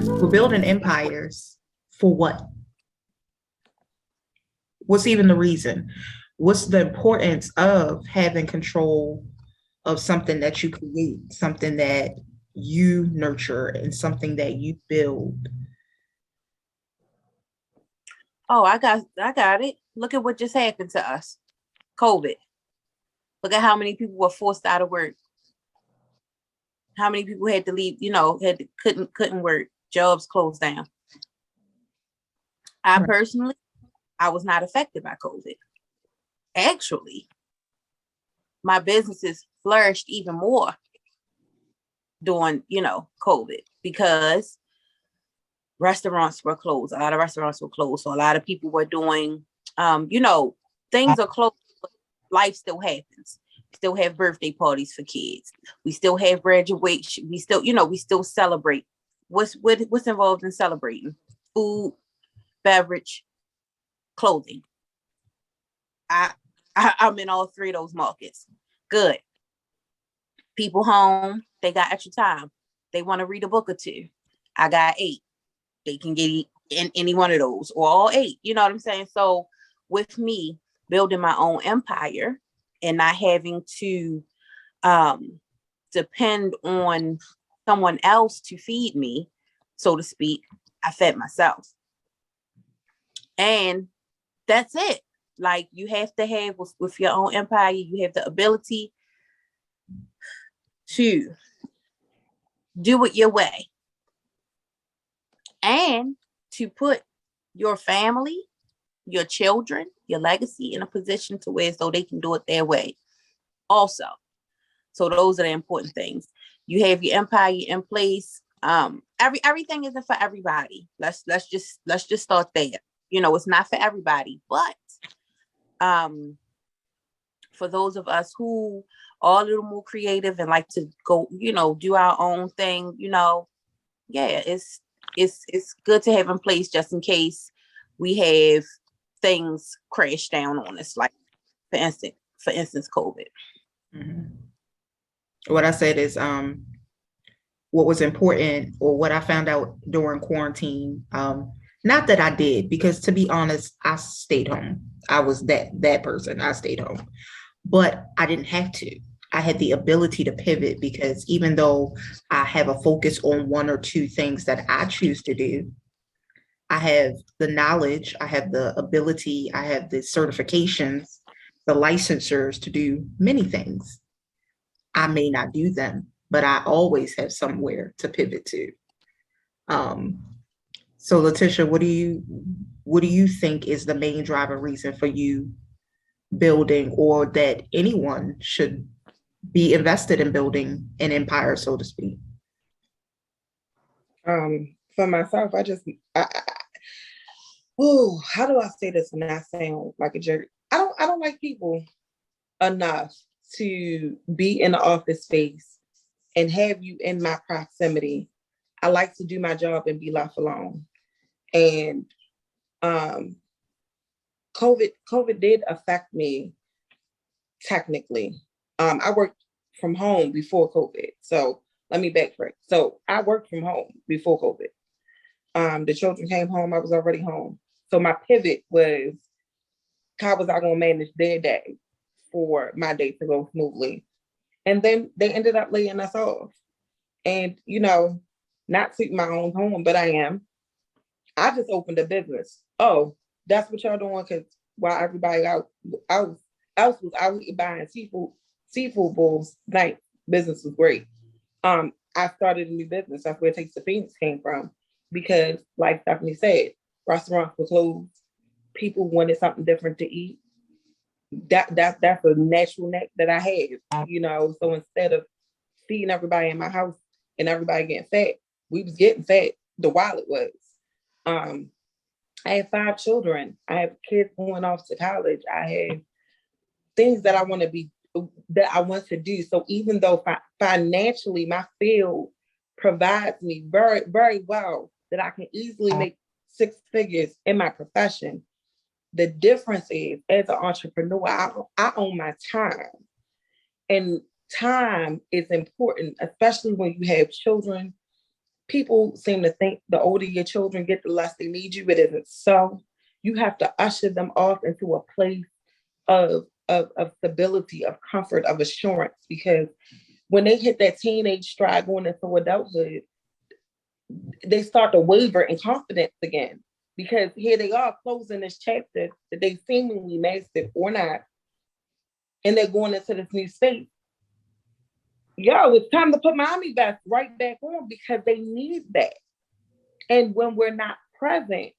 We're building empires for what? What's even the reason? What's the importance of having control of something that you create, something that you nurture, and something that you build? Oh, I got it. Look at what just happened to us. COVID. Look at how many people were forced out of work. How many people had to leave, couldn't work. Jobs closed down. I personally, I was not affected by COVID. Actually, my businesses flourished even more during, COVID, because restaurants were closed. A lot of restaurants were closed. So a lot of people were doing, things are closed, but life still happens. We still have birthday parties for kids. We still have graduation. We still celebrate. What's involved in celebrating? Food, beverage, clothing. I'm in all three of those markets. Good. People home, they got extra time. They want to read a book or two. I got 8. They can get in any one of those, or all 8. You know what I'm saying? So with me building my own empire and not having to depend on someone else to feed me, so to speak, I fed myself. And that's it. Like, you have to have with your own empire, you have the ability to do it your way and to put your family, your children, your legacy in a position to where as though they can do it their way also. So those are the important things. You have your empire in place. Everything isn't for everybody. Let's just start there. It's not for everybody, but for those of us who are a little more creative and like to go, do our own thing, yeah, it's good to have in place just in case we have things crash down on us, like for instance, COVID. Mm-hmm. What I said is what was important, or what I found out during quarantine. Not that I did, because to be honest, I stayed home. I was that person. I stayed home, but I didn't have to. I had the ability to pivot, because even though I have a focus on 1 or 2 things that I choose to do, I have the knowledge, I have the ability, I have the certifications, the licensures to do many things. I may not do them, but I always have somewhere to pivot to. So Letitia, what do you think is the main driver reason for you building, or that anyone should be invested in building an empire, so to speak? For myself, how do I say this and not sound like a jerk? I don't like people enough to be in the office space and have you in my proximity. I like to do my job and be left alone. And COVID did affect me technically. I worked from home before COVID. So let me backtrack. So I worked from home before COVID. The children came home, I was already home. So my pivot was, how was I going to manage their day for my day to go smoothly? And then they ended up laying us off. And, not to my own home, but I just opened a business. Oh, that's what y'all doing? Because while everybody else was out buying seafood bowls, like, business was great. I started a new business. That's where Taste of Phoenix came from. Because, like Stephanie said, restaurants were closed. People wanted something different to eat. That's a natural neck that I have, So instead of feeding everybody in my house and everybody getting fat, we was getting fat the while it was. I have 5 children. I have kids going off to college. I have things that I want to do. So even though financially my field provides me very, very well, that I can easily make 6 figures in my profession, The difference is, as an entrepreneur, I own my time. And time is important, especially when you have children. People seem to think the older your children get, the less they need you. It isn't so. You have to usher them off into a place of stability, of comfort, of assurance, because when they hit that teenage stride going into adulthood, they start to waver in confidence again, because here they are closing this chapter that they seemingly mastered or not, and they're going into this new state. Yo, it's time to put my army vest right back on, because they need that. And when we're not present,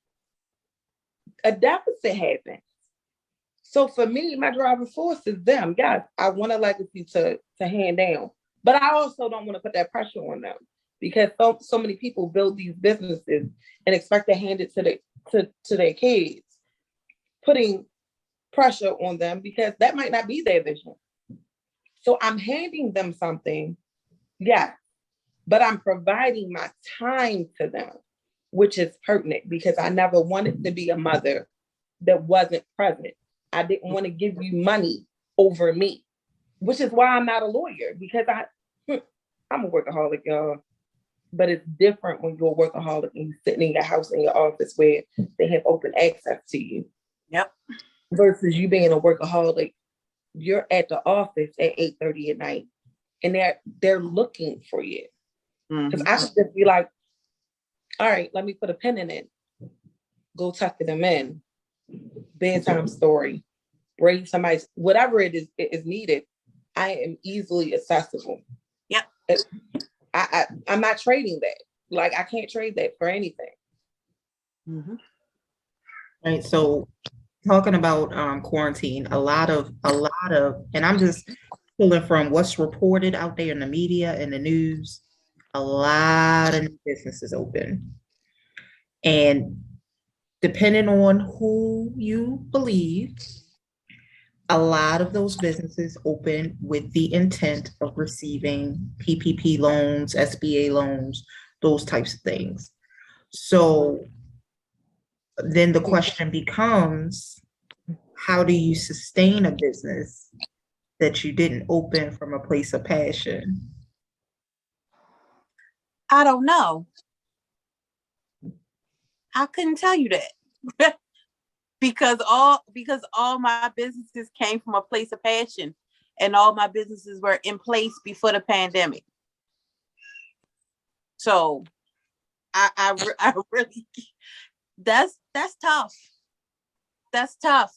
a deficit happens. So for me, my driving force is them. Yes, I want a legacy to hand down, but I also don't want to put that pressure on them, because so many people build these businesses and expect to hand it to their kids, putting pressure on them because that might not be their vision. So I'm handing them something, yes, but I'm providing my time to them, which is pertinent, because I never wanted to be a mother that wasn't present. I didn't want to give you money over me, which is why I'm not a lawyer, because I'm a workaholic, y'all. But it's different when you're a workaholic and you're sitting in your house, in your office, where they have open access to you. Yep. Versus you being a workaholic, you're at the office at 8:30 at night, and they're looking for you. Because I should just be like, all right, let me put a pin in it. Go tuck them in. Bedtime story. Bring somebody, whatever it is needed. I am easily accessible. Yep. I'm not trading that. Like, I can't trade that for anything. Mm-hmm. Right. So talking about quarantine, a lot of, and I'm just pulling from what's reported out there in the media and the news, a lot of businesses open. And depending on who you believe, a lot of those businesses open with the intent of receiving PPP loans, SBA loans, those types of things. So then the question becomes, how do you sustain a business that you didn't open from a place of passion? I don't know. I couldn't tell you that. because all my businesses came from a place of passion, and all my businesses were in place before the pandemic. So I really, that's tough. That's tough,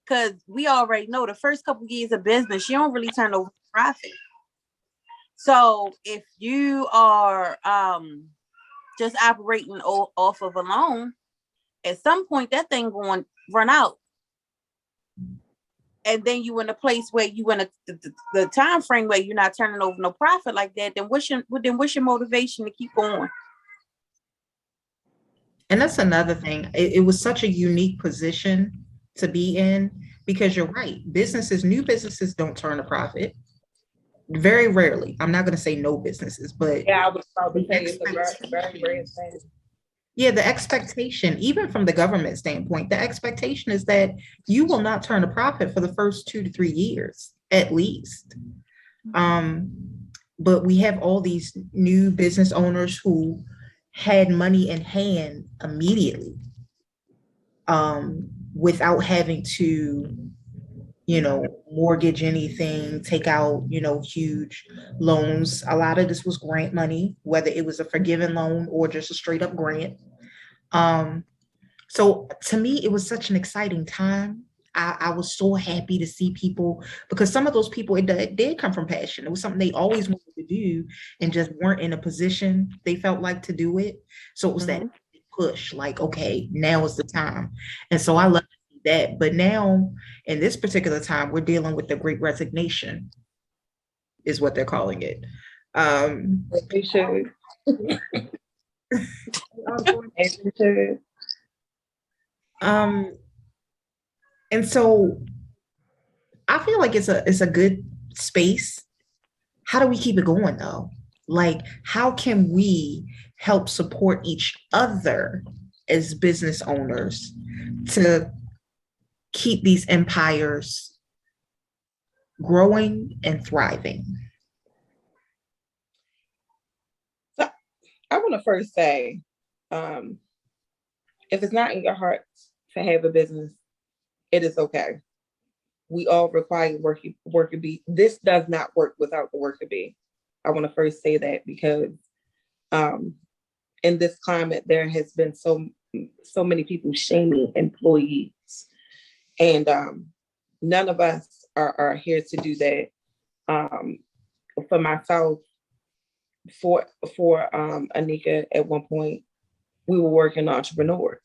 because we already know the first couple of years of business, you don't really turn over profit. So if you are just operating off of a loan, at some point that thing going to run out, and then you in a place where you in the time frame where you're not turning over no profit like that. Then what's your motivation to keep going? And that's another thing. It was such a unique position to be in, because you're right. New businesses don't turn a profit. Very rarely. I'm not going to say no businesses, but yeah, I was about to say it's a very rare thing. Yeah, the expectation, even from the government standpoint, the expectation is that you will not turn a profit for the first 2 to 3 years, at least. But we have all these new business owners who had money in hand immediately, without having to, mortgage anything, take out, huge loans. A lot of this was grant money, whether it was a forgiven loan or just a straight up grant. So to me, it was such an exciting time. I was so happy to see people, because some of those people, it did come from passion. It was something they always wanted to do and just weren't in a position they felt like to do it. So it was that push, like, okay, now is the time. And so I love to see that. But now in this particular time, we're dealing with the Great Resignation, is what they're calling it. They should. And so I feel like it's a good space. How do we keep it going though? Like, how can we help support each other as business owners to keep these empires growing and thriving? So I want to first say, if it's not in your heart to have a business, it is okay. We all require worker bee. This does not work without the worker bee. I want to first say that because in this climate, there has been so many people shaming employees, and none of us are here to do that. For myself, for Anika, at one point, we were working entrepreneurs.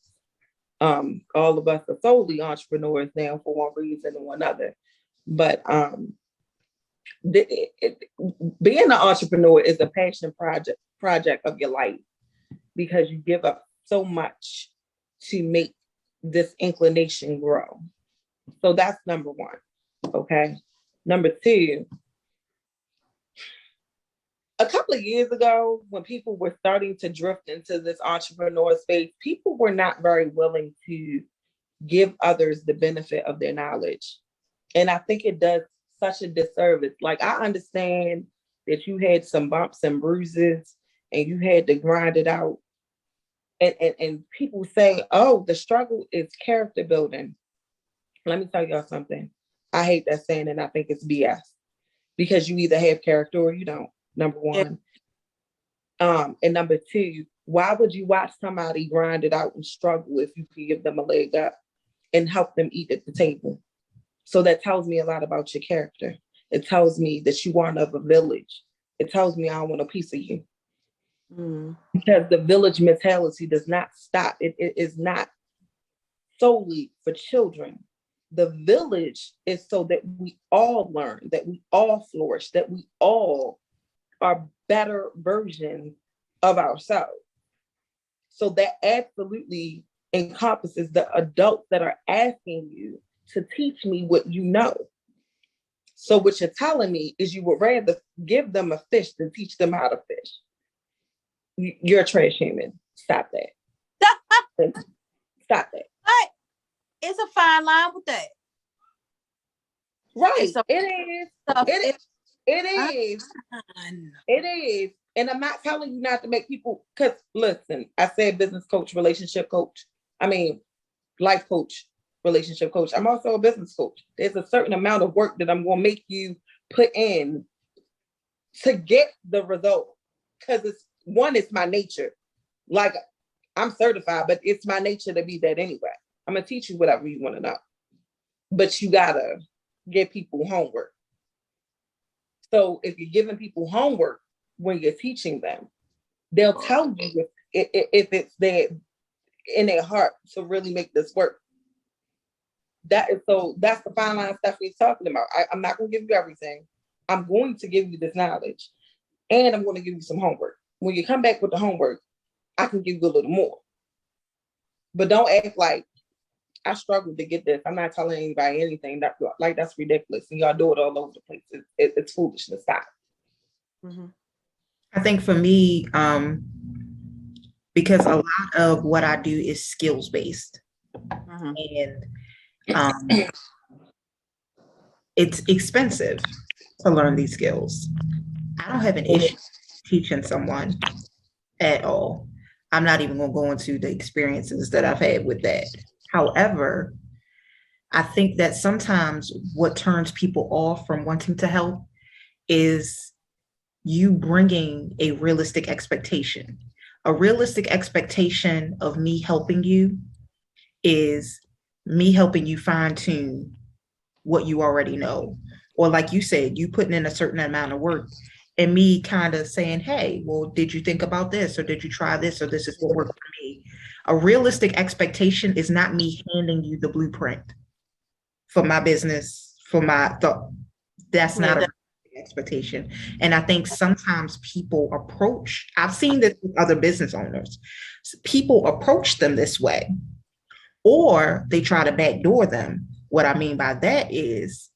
All of us are solely entrepreneurs now for one reason or another. But being an entrepreneur is a passion project of your life, because you give up so much to make this inclination grow. So that's number one. Okay. Number two, a couple of years ago, when people were starting to drift into this entrepreneur space, people were not very willing to give others the benefit of their knowledge. And I think it does such a disservice. Like, I understand that you had some bumps and bruises and you had to grind it out. And people say, oh, the struggle is character building. Let me tell y'all something. I hate that saying, and I think it's BS, because you either have character or you don't, number one. Yeah. And number two, why would you watch somebody grind it out and struggle if you can give them a leg up and help them eat at the table? So that tells me a lot about your character. It tells me that you aren't of a village. It tells me I don't want a piece of you. Because the village mentality does not stop. It is not solely for children. The village is so that we all learn, that we all flourish, that we all are better versions of ourselves. So that absolutely encompasses the adults that are asking you to teach me what you know. So what you're telling me is you would rather give them a fish than teach them how to fish. You're a trash human. Stop that. Stop that. But it's a fine line with that. Right. So, it is. And I'm not telling you not to make people, because listen, I said business coach, relationship coach. I mean, life coach, relationship coach. I'm also a business coach. There's a certain amount of work that I'm going to make you put in to get the result. Because it's my nature. Like, I'm certified, but it's my nature to be that anyway. I'm going to teach you whatever you want to know. But you got to give people homework. So if you're giving people homework when you're teaching them, they'll tell you if it's there in their heart to really make this work. That's the fine line Stephanie's talking about. I'm not going to give you everything. I'm going to give you this knowledge, and I'm going to give you some homework. When you come back with the homework, I can give you a little more. But don't act like I struggled to get this. I'm not telling anybody anything. That's ridiculous. And y'all do it all over the place. It's foolishness. Stop. Mm-hmm. I think for me, because a lot of what I do is skills based, and it's expensive to learn these skills. I don't have an issue teaching someone at all. I'm not even going to go into the experiences that I've had with that. However, I think that sometimes what turns people off from wanting to help is you bringing a realistic expectation. A realistic expectation of me helping you is me helping you fine tune what you already know. Or like you said, you putting in a certain amount of work and me kind of saying, hey, well, did you think about this? Or did you try this? Or this is what worked for me. A realistic expectation is not me handing you the blueprint for my business, for my thought. That's not a expectation. And I think sometimes people approach, I've seen this with other business owners, people approach them this way, or they try to backdoor them. What I mean by that is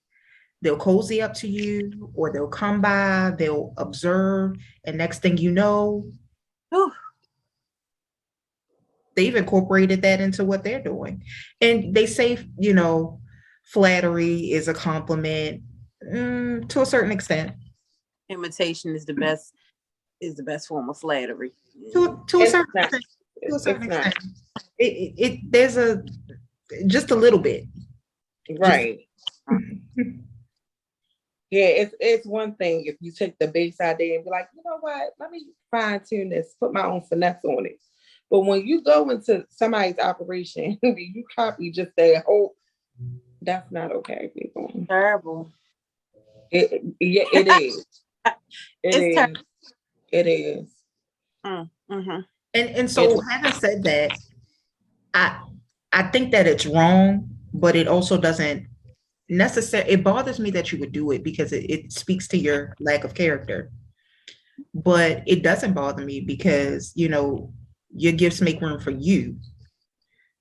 they'll cozy up to you, or they'll come by, they'll observe, and next thing you know, they've incorporated that into what they're doing. And they say, you know, Flattery is a compliment, to a certain extent. Imitation is the best form of flattery. To a It's certain not. extent. To a certain It's not. extent. There's just a little bit. Right. Yeah, it's one thing if you take the base idea and be like, you know what, let me fine tune this, put my own finesse on it. But when you go into somebody's operation, you copy just their whole, that's not okay, people. Terrible. Yeah, it is. It's terrible. It is. Mm-hmm. And so having said that, I think that it's wrong, but it also doesn't necessarily, it bothers me that you would do it because it speaks to your lack of character. But it doesn't bother me because, your gifts make room for you.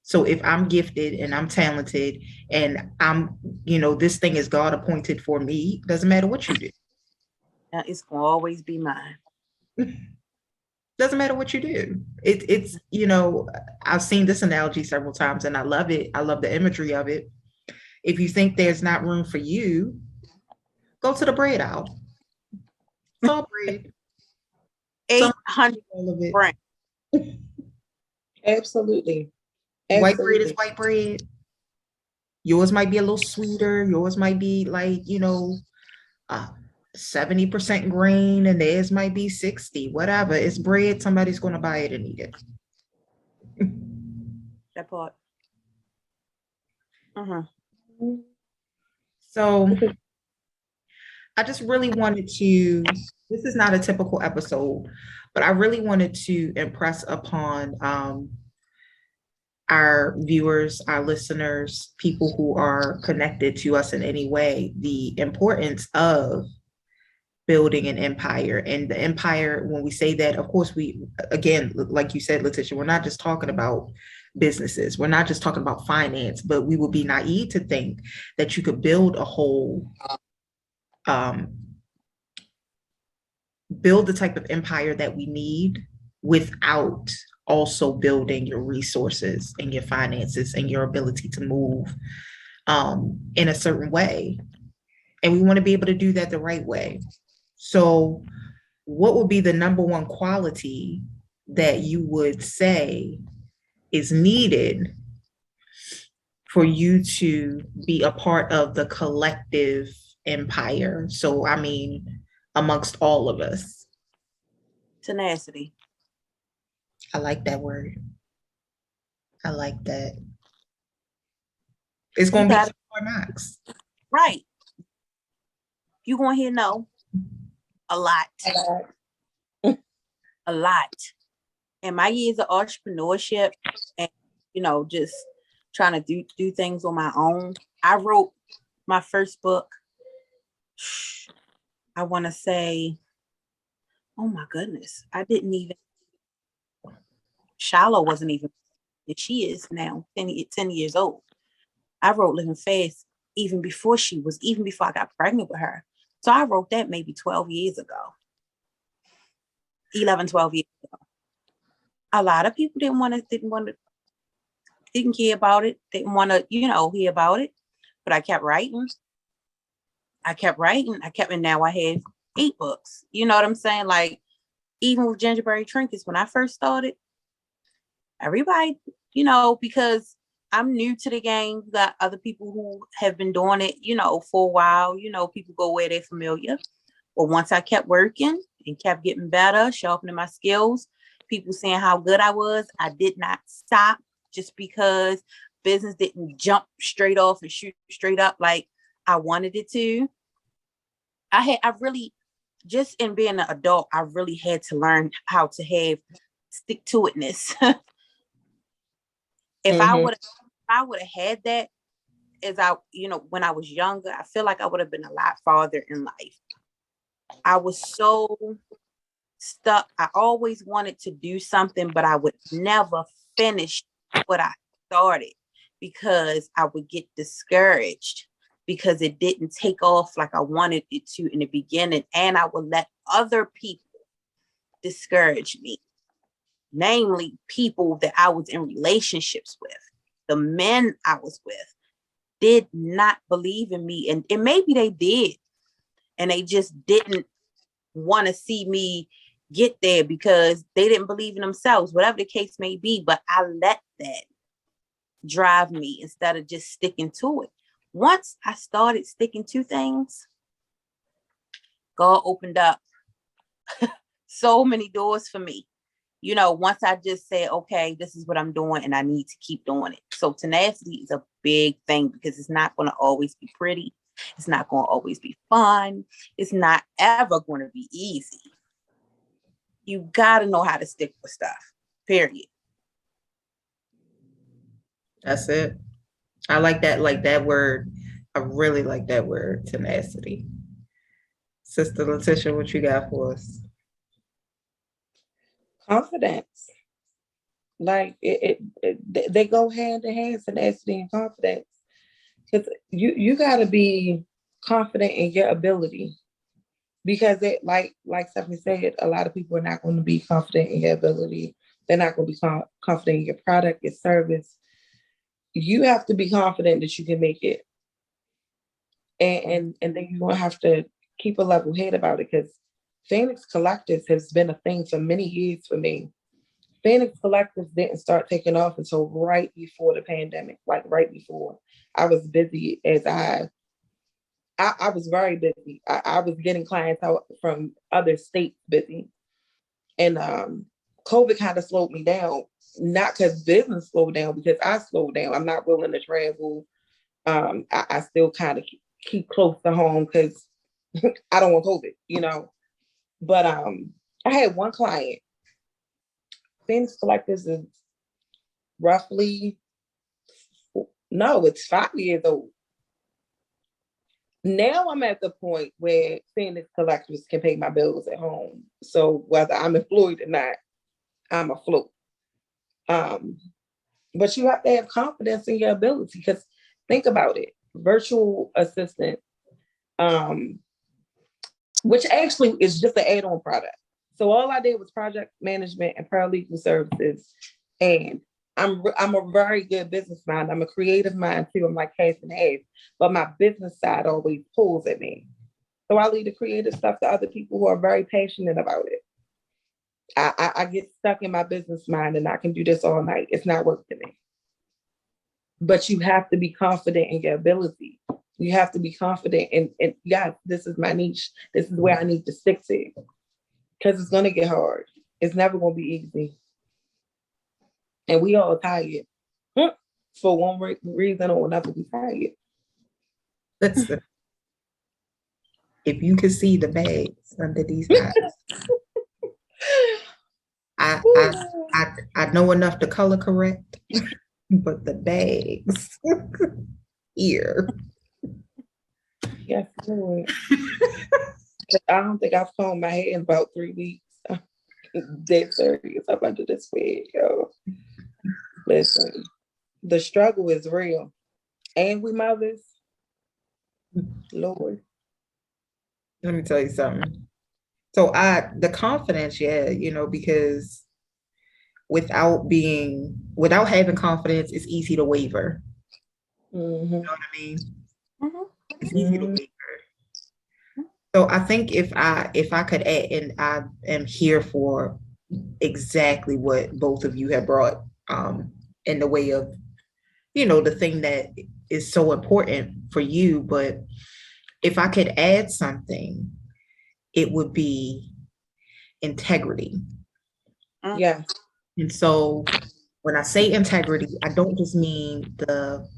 So if I'm gifted and I'm talented and this thing is God appointed for me, doesn't matter what you do. It's going to always be mine. Doesn't matter what you do. It's, I've seen this analogy several times and I love it. I love the imagery of it. If you think there's not room for you, go to the bread aisle. It's all bread. 800 brand. Absolutely. White bread is white bread. Yours might be a little sweeter. Yours might be like, 70% grain and theirs might be 60, whatever. It's bread. Somebody's going to buy it and eat it. That part. Mm-hmm. So I just really wanted to, this is not a typical episode, but I really wanted to impress upon our viewers, our listeners, people who are connected to us in any way, the importance of building an empire. And the empire, when we say that, of course, again, like you said, Letitia, we're not just talking about businesses. We're not just talking about finance, but we would be naive to think that you could build a whole, build the type of empire that we need without also building your resources and your finances and your ability to move in a certain way. And we want to be able to do that the right way. So what would be the number one quality that you would say is needed for you to be a part of the collective empire? So, I mean, amongst all of us. Tenacity. I like that word. I like that. It's going to be Fort Knox. Right. You're going to hear no. A lot. A lot. In my years of entrepreneurship and, just trying to do things on my own, I wrote my first book. I want to say, oh my goodness, Shiloh wasn't even, she is now 10 years old. I wrote Living Fast even before I got pregnant with her. So I wrote that maybe 12 years ago. 11, 12 years ago. A lot of people didn't care about it, didn't want to, hear about it. But I kept writing. And now I have 8 books. You know what I'm saying? Like, even with Gingerberry Trinkets, when I first started, everybody, because I'm new to the game, got other people who have been doing it, for a while, people go where they're familiar. But once I kept working and kept getting better, sharpening my skills, people saying how good I was, I did not stop just because business didn't jump straight off and shoot straight up like I wanted it to. I really, just in being an adult, I really had to learn how to have stick to itness. If I would have had that when I was younger, I feel like I would have been a lot farther in life. I was so stuck. I always wanted to do something, but I would never finish what I started because I would get discouraged because it didn't take off like I wanted it to in the beginning. And I would let other people discourage me, namely people that I was in relationships with, the men I was with. did not believe in me. And maybe they did, and they just didn't want to see me get there because they didn't believe in themselves, whatever the case may be. But I let that drive me instead of just sticking to it. Once I started sticking to things, God opened up so many doors for me. You know, once I just said, okay, this is what I'm doing and I need to keep doing it. So tenacity is a big thing because it's not going to always be pretty. It's not going to always be fun. It's not ever going to be easy. You got to know how to stick with stuff, period. That's it. I like that word. I really like that word, tenacity. Sister Letitia, what you got for us? Confidence. Like they go hand in hand, tenacity and confidence. Because you got to be confident in your ability. Because it, like Stephanie said, a lot of people are not going to be confident in your ability. They're not going to be confident in your product, your service. You have to be confident that you can make it. And then you're going to have to keep a level head about it, because Phoenix Collectives has been a thing for many years for me. Phoenix Collectives didn't start taking off until right before the pandemic, like right before. I was busy as I was very busy. I was getting clients out from other states busy. And COVID kind of slowed me down, not because business slowed down, because I slowed down. I'm not willing to travel. I still kind of keep close to home because I don't want COVID, you know. But I had one client. Phoenix Collectives is roughly, no, it's 5 years old. Now I'm at the point where Phoenix Collectives can pay my bills at home. So whether I'm employed or not, I'm afloat. But you have to have confidence in your ability, because think about it, virtual assistant, which actually is just an add-on product. So all I did was project management and paralegal services. And I'm a very good business mind. I'm a creative mind too. I'm like half and half, but my business side always pulls at me. So I leave the creative stuff to other people who are very passionate about it. I get stuck in my business mind and I can do this all night. It's not work to me. But you have to be confident in your ability. You have to be confident in yeah, this is my niche. This is where I need to stick to. Because it's going to get hard. It's never going to be easy. And we all tired. For one reason or another, we tired. Listen, if you could see the bags under these eyes, I know enough to color correct, but the bags here. Yes, Lord. I don't think I've combed my hair in about 3 weeks. Dead serious. I'm under this wig, yo. Listen, the struggle is real. And we mothers, Lord. Let me tell you something. So the confidence, yeah, you know, because without having confidence, it's easy to waver. Mm-hmm. You know what I mean? Mm-hmm. It's easy to waver. So I think if I could add, and I am here for exactly what both of you have brought in the way of, you know, the thing that is so important for you. But if I could add something, it would be integrity. Yeah. And so when I say integrity, I don't just mean the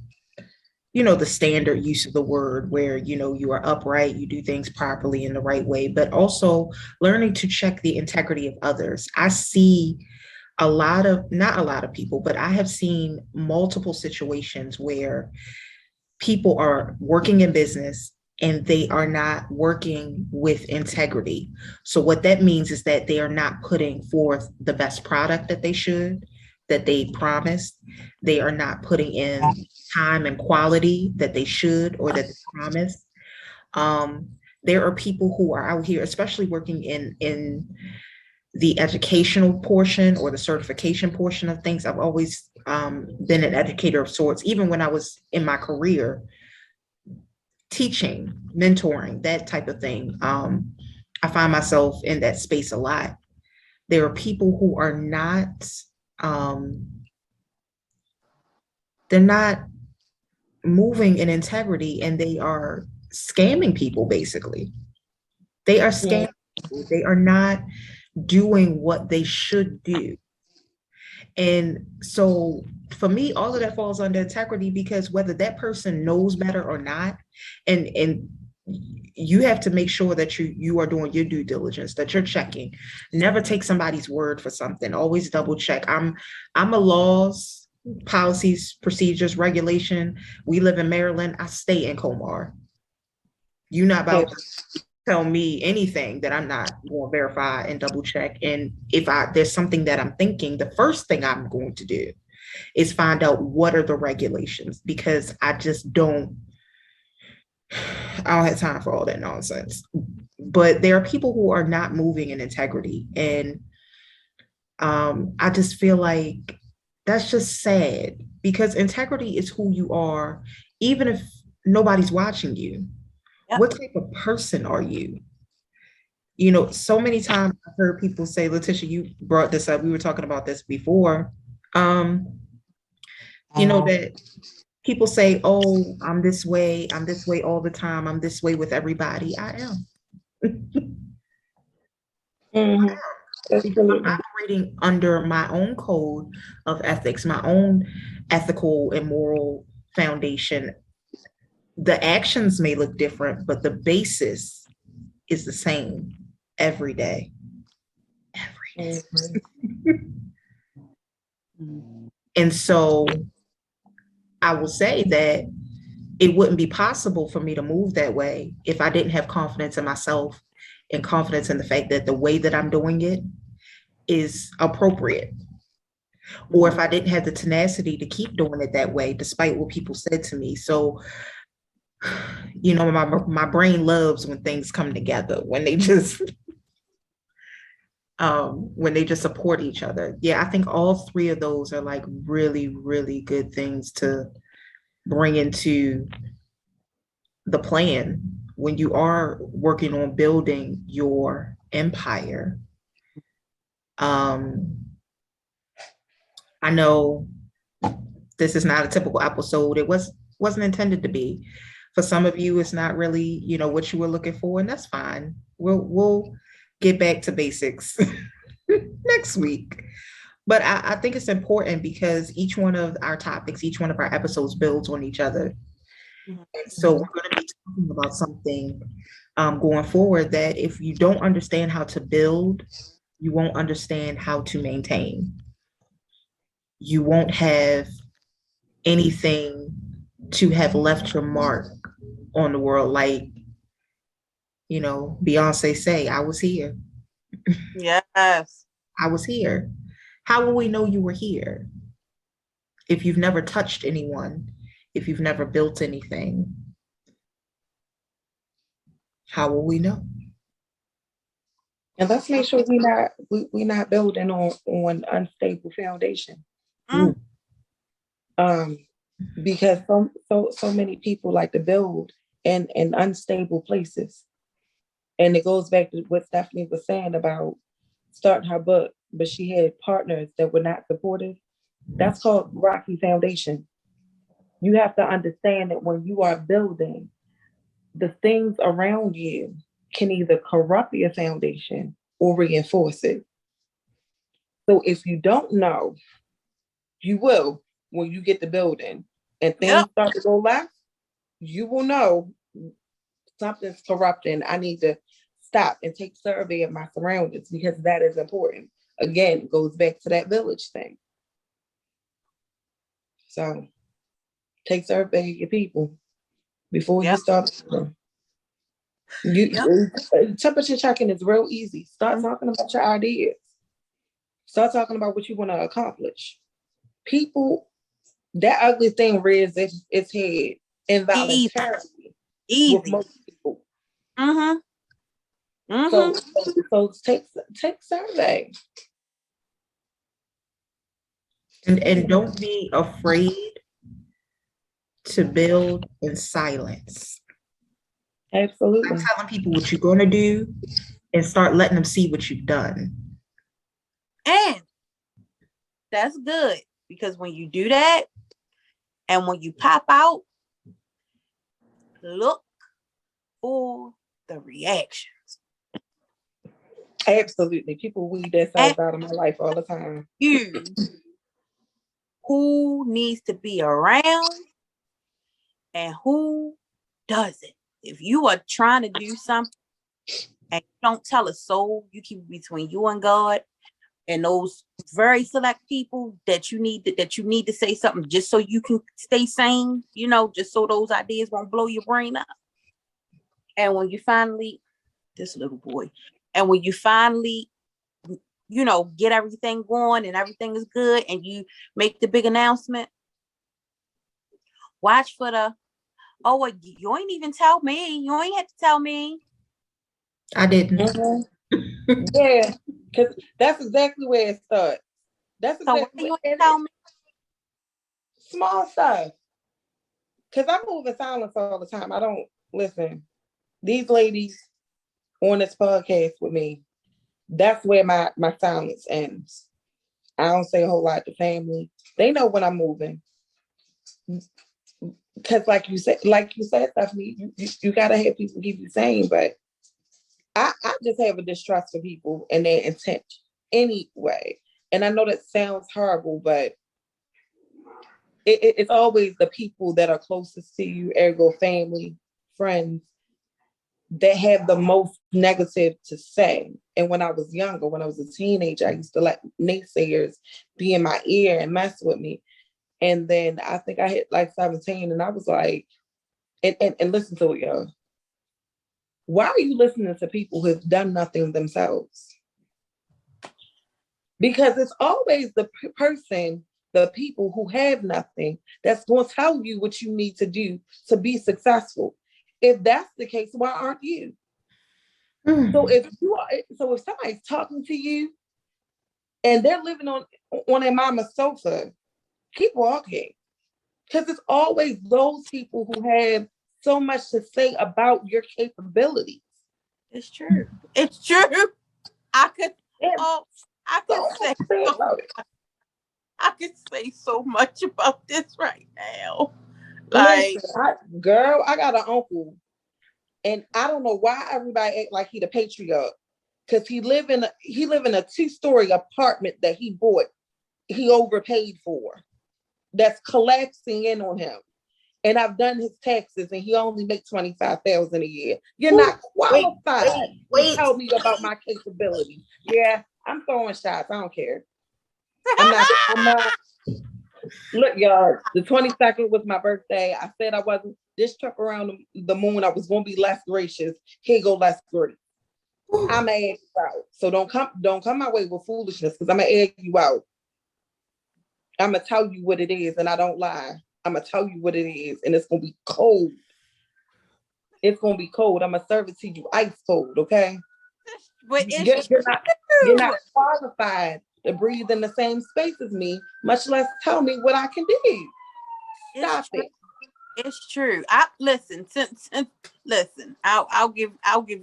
standard use of the word where, you know, you are upright, you do things properly in the right way, but also learning to check the integrity of others. I see not a lot of people, but I have seen multiple situations where people are working in business and they are not working with integrity. So what that means is that they are not putting forth the best product that they promised. They are not putting in time and quality that they should or that they promised. There are people who are out here, especially working in the educational portion or the certification portion of things. I've always been an educator of sorts, even when I was in my career, teaching, mentoring, that type of thing. I find myself in that space a lot. There are people who are not, they're not moving in integrity, and they are scamming people, basically. They are scamming people. They are not doing what they should do. And so for me, all of that falls under integrity, because whether that person knows better or not, and you have to make sure that you are doing your due diligence, that you're checking. Never take somebody's word for something. Always double check. I'm a laws, policies, procedures, regulation. We live in Maryland. I stay in Comar. You're not about to tell me anything that I'm not going to verify and double check. And if there's something that I'm thinking, the first thing I'm going to do is find out what are the regulations, because I don't have time for all that nonsense. But there are people who are not moving in integrity. And I just feel like that's just sad, because integrity is who you are, even if nobody's watching you. Yep. What type of person are you? You know, so many times I've heard people say, Letitia, you brought this up. We were talking about this before. You know, that people say, oh, I'm this way all the time. I'm this way with everybody. I am. I'm operating under my own code of ethics, my own ethical and moral foundation. The actions may look different, but the basis is the same every day. Every day. And so I will say that it wouldn't be possible for me to move that way if I didn't have confidence in myself and confidence in the fact that the way that I'm doing it is appropriate. Or if I didn't have the tenacity to keep doing it that way, despite what people said to me. So, you know, my brain loves when things come together, when they just support each other. Yeah, I think all three of those are like really, really good things to bring into the plan when you are working on building your empire. I know this is not a typical episode. It wasn't intended to be. For some of you, it's not really, you know, what you were looking for, and that's fine. We'll get back to basics next week. But I think it's important because each one of our topics, each one of our episodes builds on each other. So we're going to be talking about something going forward that if you don't understand how to build, you won't understand how to maintain. You won't have anything to have left your mark on the world. Like, you know, Beyonce say, I was here. Yes. I was here. How will we know you were here? If you've never touched anyone, if you've never built anything, how will we know? And let's make sure we're not building on unstable foundation. Because so many people like to build in unstable places. And it goes back to what Stephanie was saying about starting her book, but she had partners that were not supportive. That's called rocky foundation. You have to understand that when you are building, the things around you can either corrupt your foundation or reinforce it. So if you don't know, you will when you get the building and things start to go left, you will know something's corrupting. I need to stop and take survey of my surroundings, because that is important. Again, it goes back to that village thing. So take survey of your people before you start. Temperature checking is real easy. Start talking about your ideas. Start talking about what you want to accomplish. People, that ugly thing rears its head involuntarily with most people. So take survey. And don't be afraid to build in silence. Absolutely. Stop telling people what you're going to do and start letting them see what you've done. And that's good, because when you do that and when you pop out, look for the reactions. Absolutely. People weed themselves out of my life all the time. You who needs to be around and who doesn't. If you are trying to do something and you don't tell a soul, you keep it between you and God and those very select people that you need to say something just so you can stay sane, you know, just so those ideas won't blow your brain up. And when you finally, this little boy, and when you finally, you know, get everything going and everything is good and you make the big announcement, watch for the, oh, well, you ain't even tell me. You ain't had to tell me. I didn't. Mm-hmm. Yeah, because that's exactly where it starts. That's So exactly why you ain't tell me? Small stuff. Because I move in silence all the time. I don't listen. These ladies on this podcast with me, that's where my silence ends. I don't say a whole lot to family. They know when I'm moving. Because like you said, Stephanie, you gotta have people keep you sane. But I just have a distrust for people and their intent anyway. And I know that sounds horrible, but it's always the people that are closest to you, ergo family, friends, that have the most negative to say. And when I was younger, when I was a teenager, I used to let naysayers be in my ear and mess with me. And then I think I hit like 17 and I was like, and listen to it, y'all. Why are you listening to people who have done nothing themselves? Because it's always the person, the people who have nothing, that's going to tell you what you need to do to be successful. If that's the case, why aren't you? So if somebody's talking to you and they're living on their mama's sofa, keep walking. Because it's always those people who have so much to say about your capabilities. It's true. It's true. I could say so much about this right now. Like, listen, I got an uncle, and I don't know why everybody act like he the patriarch, because he live in a 2-story apartment that he bought, he overpaid for, that's collapsing in on him. And I've done his taxes, and he only makes $25,000 a year. You're not qualified to tell me about my capability. Yeah, I'm throwing shots. I don't care. I'm not. Look, y'all, the 22nd was my birthday. I said I wasn't, this trip around the moon, I was going to be less gracious. Here go less grace. I'm going to egg you out. So don't come my way with foolishness, because I'm going to egg you out. I'm going to tell you what it is, and I don't lie. I'm going to tell you what it is, and it's going to be cold. It's going to be cold. I'm going to serve it to you ice cold, okay? But you're not qualified to breathe in the same space as me, much less tell me what I can do. Stop it. It's true. Listen. I'll give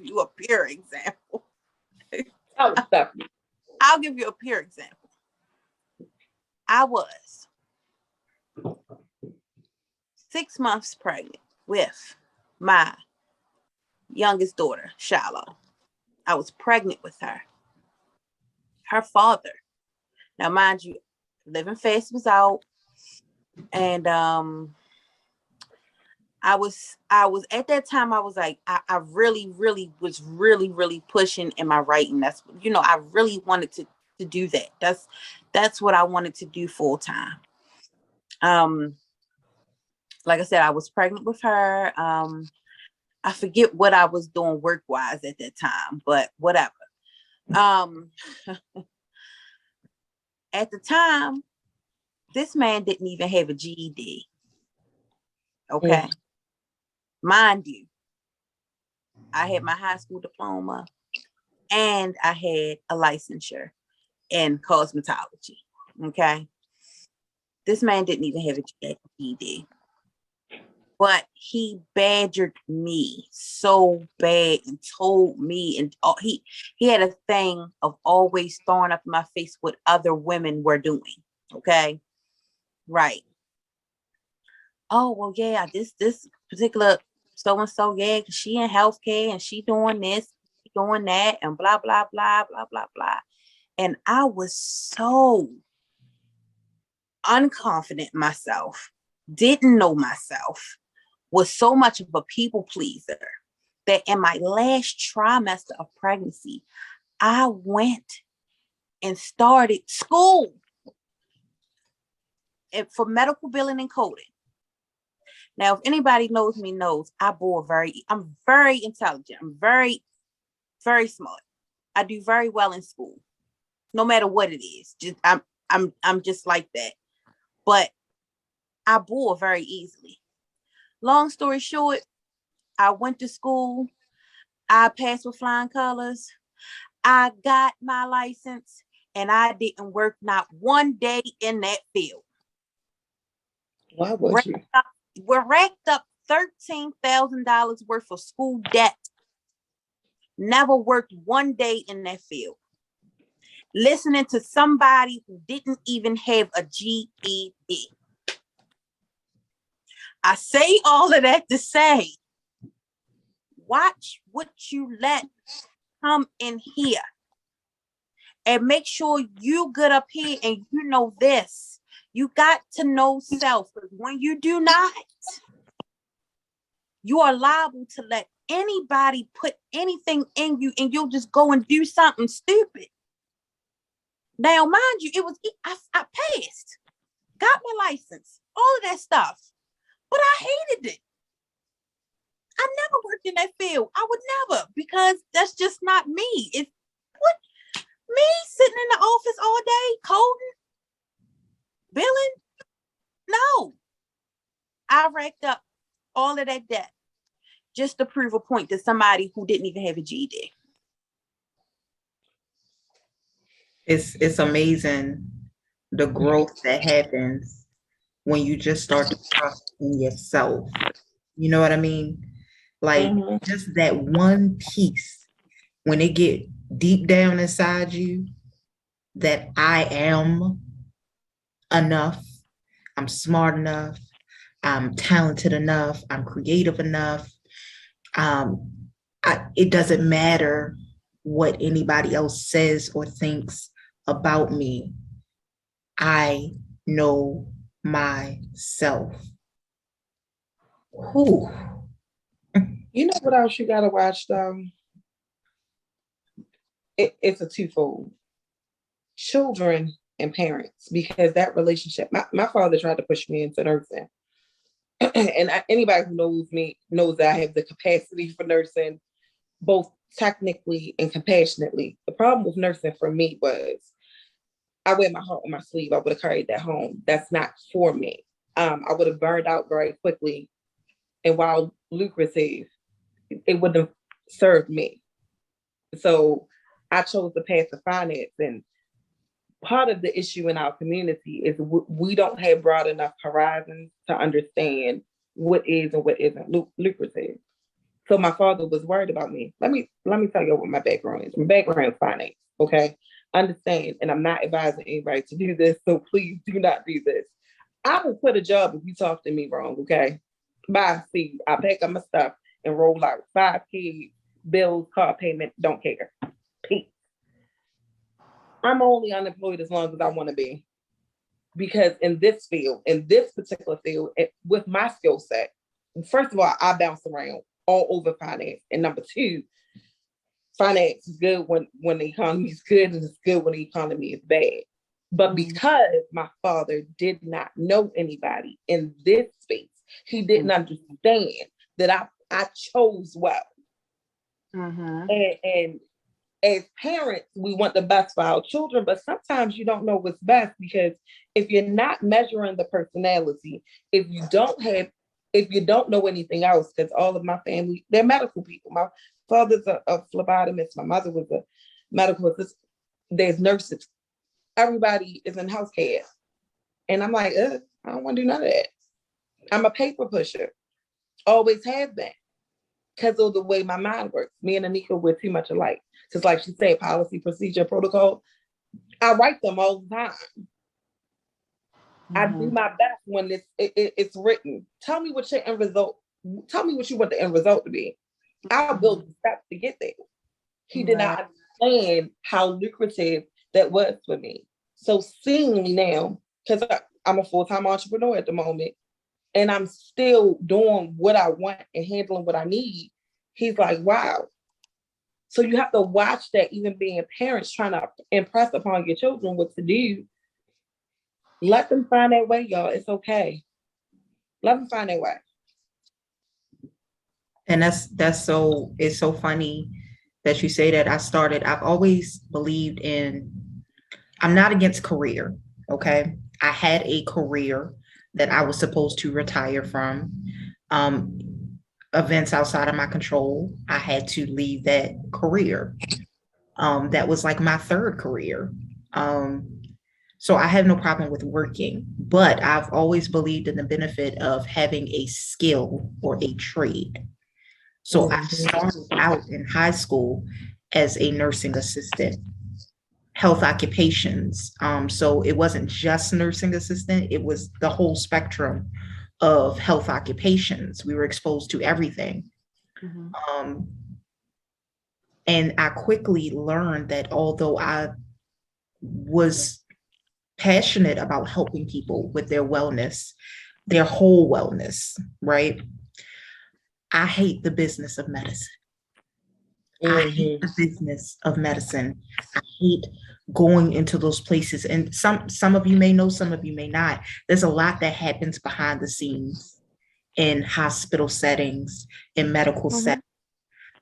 you a pure example. I'll give you a pure example. I was 6 months pregnant with my youngest daughter, Shiloh. I was pregnant with her. Her father. Now, mind you, Living Fast was out, and I was at that time, I was like, I really was pushing in my writing. That's, you know, I really wanted to do that. That's what I wanted to do full time. Like I said, I was pregnant with her. I forget what I was doing work-wise at that time, but whatever. At the time, this man didn't even have a GED. Okay. Mind you, I had my high school diploma and I had a licensure in cosmetology. Okay. This man didn't even have a GED. But he badgered me so bad and told me, and he had a thing of always throwing up in my face what other women were doing. Okay. Right. Oh, well, yeah, this particular so-and-so, yeah, she in healthcare and she doing this, she doing that, and blah, blah, blah, blah, blah, blah. And I was so unconfident myself, didn't know myself, was so much of a people pleaser that in my last trimester of pregnancy, I went and started school for medical billing and coding. Now, if anybody knows me, knows I'm very intelligent. I'm very, very smart. I do very well in school, no matter what it is. I'm just like that. But I bore very easily. Long story short, I went to school. I passed with flying colors. I got my license, and I didn't work not one day in that field. Why would you? We racked up $13,000 worth of school debt. Never worked one day in that field. Listening to somebody who didn't even have a GED. I say all of that to say, watch what you let come in here. And make sure you get up here and you know this. You got to know self. When you do not, you are liable to let anybody put anything in you and you'll just go and do something stupid. Now, mind you, I passed, got my license, all of that stuff, but I hated it. I never worked in that field. I would never, because that's just not me. It's what me sitting in the office all day, coding, billing. No, I racked up all of that debt just to prove a point to somebody who didn't even have a GED. It's amazing the growth that happens when you just start to trust in yourself. You know what I mean? Like just that one piece, when it get deep down inside you, that I am enough, I'm smart enough, I'm talented enough, I'm creative enough. It doesn't matter what anybody else says or thinks about me. I know myself. Whew. You know what else you gotta watch though? It's a twofold. Children and parents, because that relationship, my father tried to push me into nursing. And anybody who knows me knows that I have the capacity for nursing, both technically and compassionately. The problem with nursing for me was I wear my heart on my sleeve. I would have carried that home. That's not for me. I would have burned out very quickly. And while lucrative, it wouldn't have served me. So I chose the path of finance. And part of the issue in our community is we don't have broad enough horizons to understand what is and what isn't lucrative. So my father was worried about me. Let me tell you what my background is. My background is finance, okay? Understand, and I'm not advising anybody to do this, so please do not do this. I will quit a job if you talk to me wrong, okay? Bye, see, I pack up my stuff and roll out. 5 kids, bills, car payment, don't care. Peace. I'm only unemployed as long as I want to be. Because in this field, in this particular field, with my skill set, first of all, I bounce around all over finance. And number 2, finance is good when the economy is good, and it's good when the economy is bad. But because my father did not know anybody in this space, he didn't understand that I chose well. And as parents, we want the best for our children, but sometimes you don't know what's best, because if you're not measuring the personality, if you don't know anything else, because all of my family, they're medical people. My father's a phlebotomist. My mother was a medical assistant. There's nurses. Everybody is in healthcare. And I'm like, I don't want to do none of that. I'm a paper pusher. Always have been. Because of the way my mind works. Me and Anika, we're too much alike. Because like she said, policy, procedure, protocol, I write them all the time. I do my best when it's written. Tell me what your end result, tell me what you want the end result to be. I'll build the steps to get there. He did not understand how lucrative that was for me. So seeing me now, because I'm a full-time entrepreneur at the moment, and I'm still doing what I want and handling what I need, he's like, wow. So you have to watch that, even being parents trying to impress upon your children what to do. Let them find their way, y'all. It's okay. Let them find their way. And it's so funny that you say that. I've always believed in, I'm not against career, okay? I had a career that I was supposed to retire from. Events outside of my control, I had to leave that career. That was like my third career. So I have no problem with working, but I've always believed in the benefit of having a skill or a trade. So I started out in high school as a nursing assistant, health occupations. So it wasn't just nursing assistant, it was the whole spectrum of health occupations. We were exposed to everything. And I quickly learned that although I was passionate about helping people with their wellness, their whole wellness, right? I hate the business of medicine. I hate the business of medicine. I hate going into those places. And some of you may know, some of you may not. There's a lot that happens behind the scenes in hospital settings, in medical settings.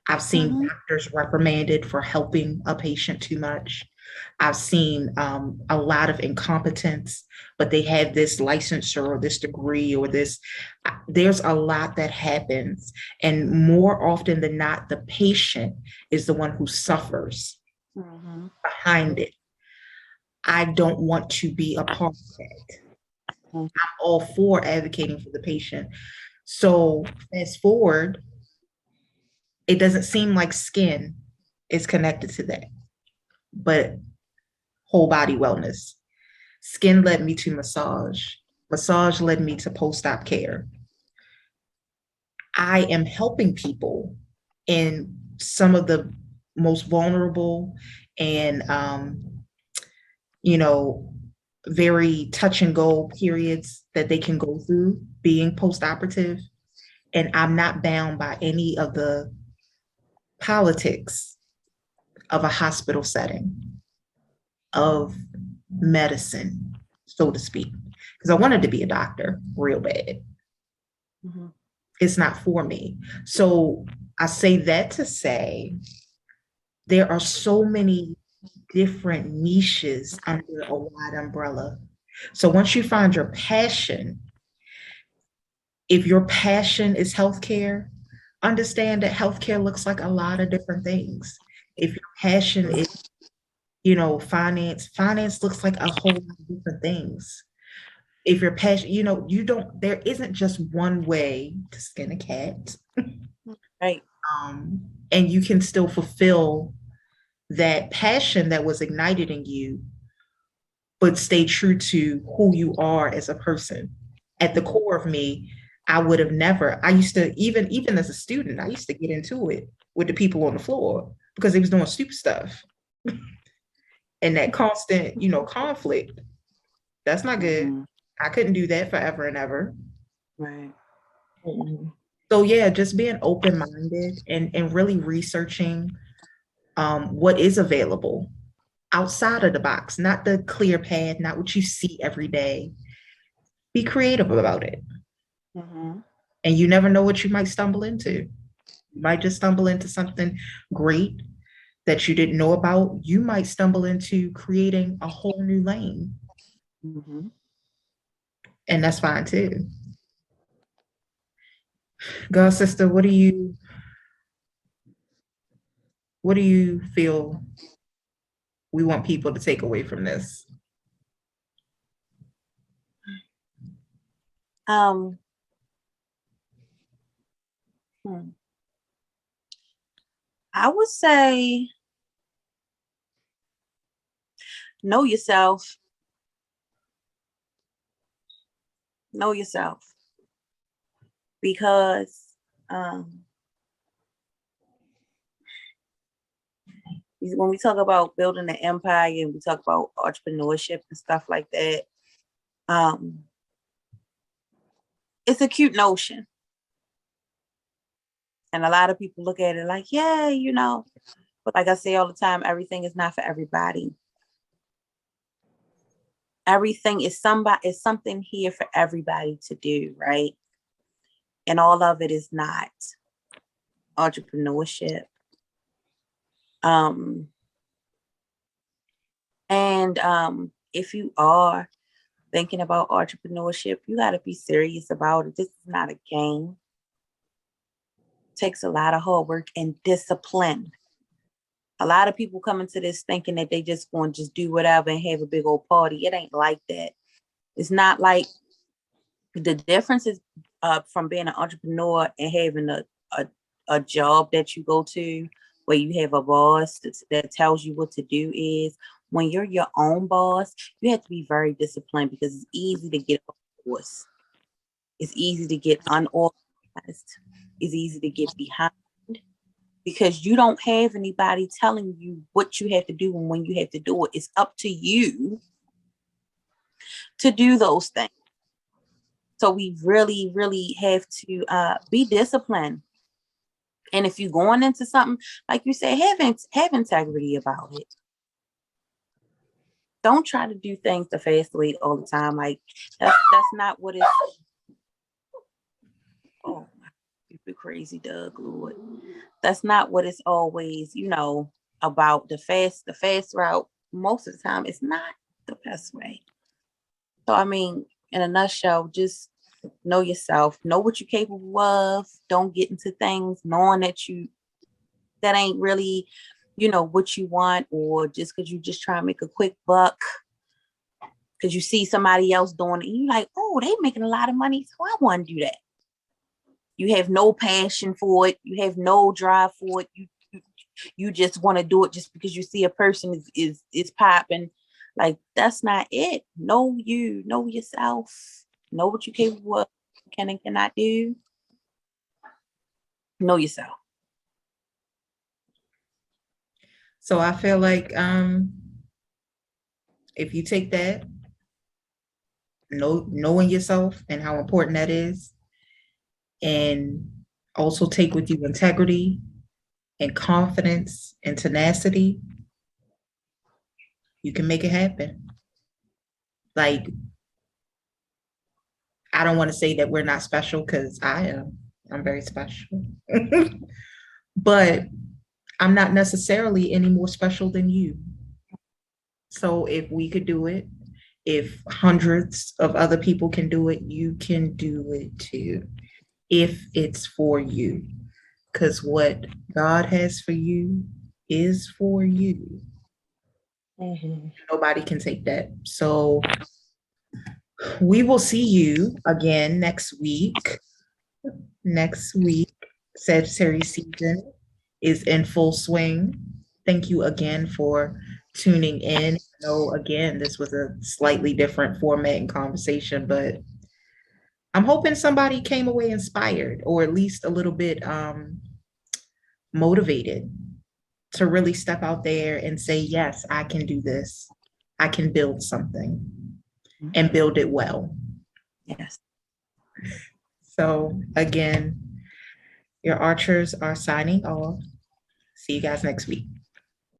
I've seen doctors reprimanded for helping a patient too much. I've seen a lot of incompetence, but they have this licensure or this degree or this. There's a lot that happens. And more often than not, the patient is the one who suffers behind it. I don't want to be a part of that. I'm all for advocating for the patient. So fast forward, it doesn't seem like skin is connected to that, but whole body wellness. Skin led me to massage. Massage led me to post-op care. I am helping people in some of the most vulnerable and, very touch and go periods that they can go through being post-operative. And I'm not bound by any of the politics of a hospital setting, of medicine, so to speak, because I wanted to be a doctor real bad. It's not for me. So I say that to say there are so many different niches under a wide umbrella. So once you find your passion, if your passion is healthcare, understand that healthcare looks like a lot of different things. If your passion is, finance looks like a whole lot of different things. If your passion, there isn't just one way to skin a cat. Right. And you can still fulfill that passion that was ignited in you, but stay true to who you are as a person. At the core of me, I would have never, I used to, even as a student, I used to get into it with the people on the floor because they was doing stupid stuff. And that constant, conflict, that's not good. I couldn't do that forever and ever. Right. So yeah, just being open-minded and really researching what is available outside of the box, not the clear path, not what you see every day. Be creative about it. And you never know what you might stumble into. You might just stumble into something great that you didn't know about. You might stumble into creating a whole new lane. And that's fine too. God, sister, what do you feel we want people to take away from this? I would say know yourself. Know yourself. Because when we talk about building an empire and we talk about entrepreneurship and stuff like that, it's a cute notion. And a lot of people look at it like, yeah, you know, but like I say all the time, everything is not for everybody. Everything is something here for everybody to do, right? And all of it is not entrepreneurship. If you are thinking about entrepreneurship, you got to be serious about it. This is not a game. It takes a lot of hard work and discipline. A lot of people come into this thinking that they just going to just do whatever and have a big old party. It ain't like that. It's not like the difference is from being an entrepreneur and having a job that you go to where you have a boss that tells you what to do is when you're your own boss, you have to be very disciplined because it's easy to get off course. It's easy to get unorganized. It's easy to get behind because you don't have anybody telling you what you have to do and when you have to do it. It's up to you to do those things. So we really, really have to be disciplined. And if you're going into something, like you said, have integrity about it. Don't try to do things the fast way all the time. Like that's not what it's. Oh, you crazy, Doug, Lord. That's not what it's always, you know, about. The fast route. Most of the time, it's not the best way. So, I mean, in a nutshell, just know yourself. Know what you're capable of. Don't get into things knowing that ain't really, you know, what you want, or just because you just try to make a quick buck because you see somebody else doing it and you're like, oh, they making a lot of money, so I want to do that. You have no passion for it. You have no drive for it. You just want to do it just because you see a person is popping. Like, that's not it. Know you, know yourself, know what you're capable of, can and cannot do. Know yourself. So I feel like if you take that, knowing yourself and how important that is, and also take with you integrity and confidence and tenacity, you can make it happen. Like, I don't want to say that we're not special because I am. I'm very special. But I'm not necessarily any more special than you. So if we could do it, if hundreds of other people can do it, you can do it too, if it's for you. Because what God has for you is for you. Mm-hmm. Nobody can take that. So we will see you again next week. Next week, Sagittarius season is in full swing. Thank you again for tuning in. I know, again, this was a slightly different format and conversation, but I'm hoping somebody came away inspired, or at least a little bit motivated to really step out there and say, yes, I can do this. I can build something and build it well. Yes. So again, your archers are signing off. See you guys next week.